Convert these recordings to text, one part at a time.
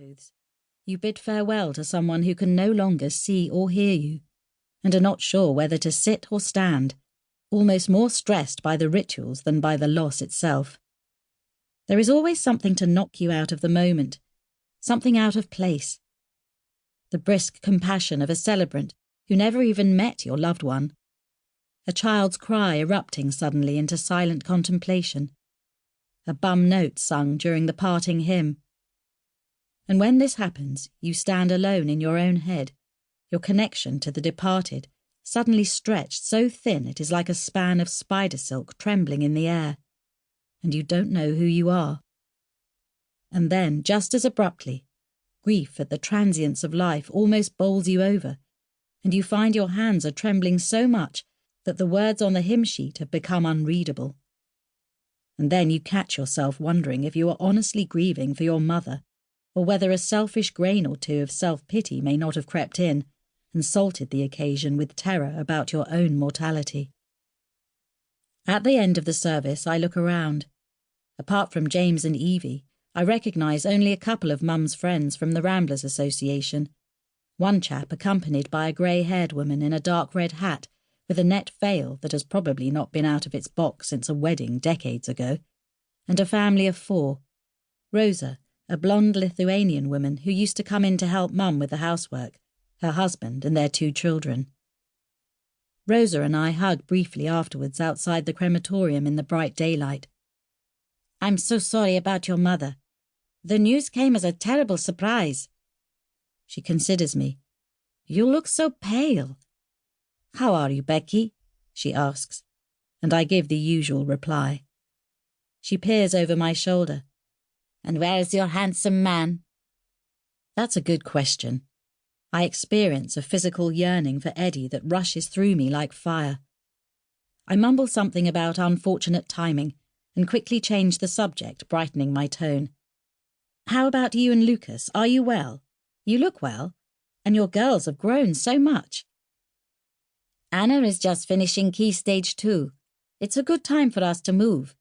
clothes. You bid farewell to someone who can no longer see or hear you, and are not sure whether to sit or stand, almost more stressed by the rituals than by the loss itself. There is always something to knock you out of the moment, something out of place. The brisk compassion of a celebrant who never even met your loved one. A child's cry erupting suddenly into silent contemplation. A bum note sung during the parting hymn. And when this happens, you stand alone in your own head, your connection to the departed suddenly stretched so thin it is like a span of spider silk trembling in the air, and you don't know who you are. And then, just as abruptly, grief at the transience of life almost bowls you over, and you find your hands are trembling so much that the words on the hymn sheet have become unreadable. And then you catch yourself wondering if you are honestly grieving for your mother, or whether a selfish grain or two of self-pity may not have crept in and salted the occasion with terror about your own mortality. At the end of the service, I look around. Apart from James and Evie, I recognise only a couple of Mum's friends from the Ramblers Association. One chap accompanied by a grey-haired woman in a dark red hat with a net veil that has probably not been out of its box since a wedding decades ago, and a family of 4. Rosa, a blonde Lithuanian woman who used to come in to help Mum with the housework, her husband and their 2 children. Rosa and I hug briefly afterwards outside the crematorium in the bright daylight. "I'm so sorry about your mother. The news came as a terrible surprise." She considers me. "You look so pale." "How are you, Becky?" she asks, and I give the usual reply. She peers over my shoulder. "And where is your handsome man?" That's a good question. I experience a physical yearning for Eddie that rushes through me like fire. I mumble something about unfortunate timing and quickly change the subject, brightening my tone. "How about you and Lucas? Are you well? You look well, and your girls have grown so much." "Anna is just finishing Key Stage 2. It's a good time for us to move."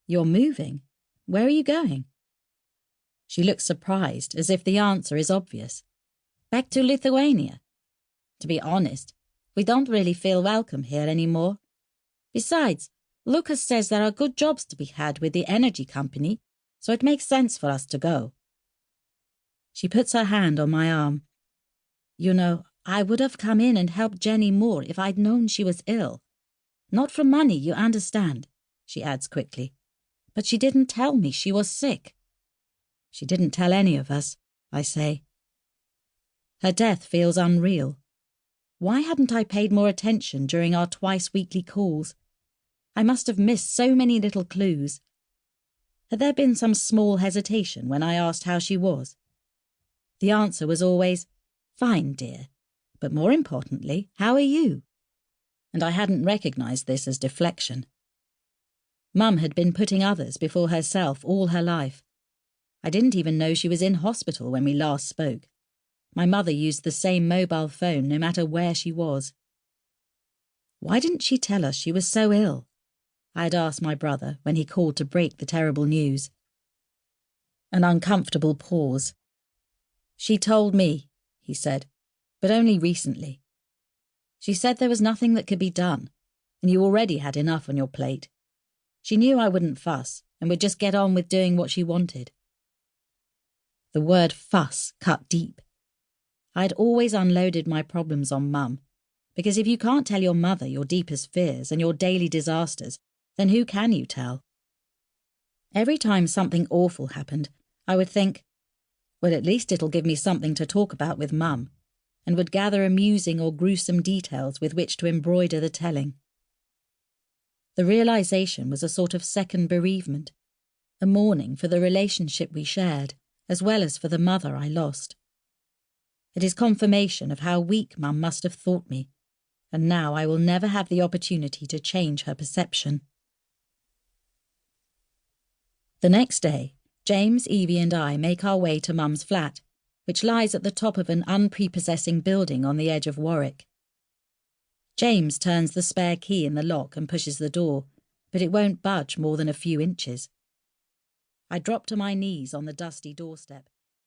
"You're moving? Where are you going?" She looks surprised, as if the answer is obvious. "Back to Lithuania. To be honest, we don't really feel welcome here anymore. Besides, Lucas says there are good jobs to be had with the energy company, so it makes sense for us to go." She puts her hand on my arm. "You know, I would have come in and helped Jenny more if I'd known she was ill. Not for money, you understand," she adds quickly. "But she didn't tell me she was sick." "She didn't tell any of us," I say. Her death feels unreal. Why hadn't I paid more attention during our twice-weekly calls? I must have missed so many little clues. Had there been some small hesitation when I asked how she was? The answer was always, "Fine, dear. But more importantly, how are you?" And I hadn't recognised this as deflection. Mum had been putting others before herself all her life. I didn't even know she was in hospital when we last spoke. My mother used the same mobile phone no matter where she was. Why didn't she tell us she was so ill? I had asked my brother when he called to break the terrible news. An uncomfortable pause. "She told me," he said, "but only recently. She said there was nothing that could be done, and you already had enough on your plate. She knew I wouldn't fuss and would just get on with doing what she wanted." The word fuss cut deep. I had always unloaded my problems on Mum, because if you can't tell your mother your deepest fears and your daily disasters, then who can you tell? Every time something awful happened, I would think, well, at least it'll give me something to talk about with Mum, and would gather amusing or gruesome details with which to embroider the telling. The realisation was a sort of second bereavement, a mourning for the relationship we shared, as well as for the mother I lost. It is confirmation of how weak Mum must have thought me, and now I will never have the opportunity to change her perception. The next day, James, Evie and I make our way to Mum's flat, which lies at the top of an unprepossessing building on the edge of Warwick. James turns the spare key in the lock and pushes the door, but it won't budge more than a few inches. I drop to my knees on the dusty doorstep,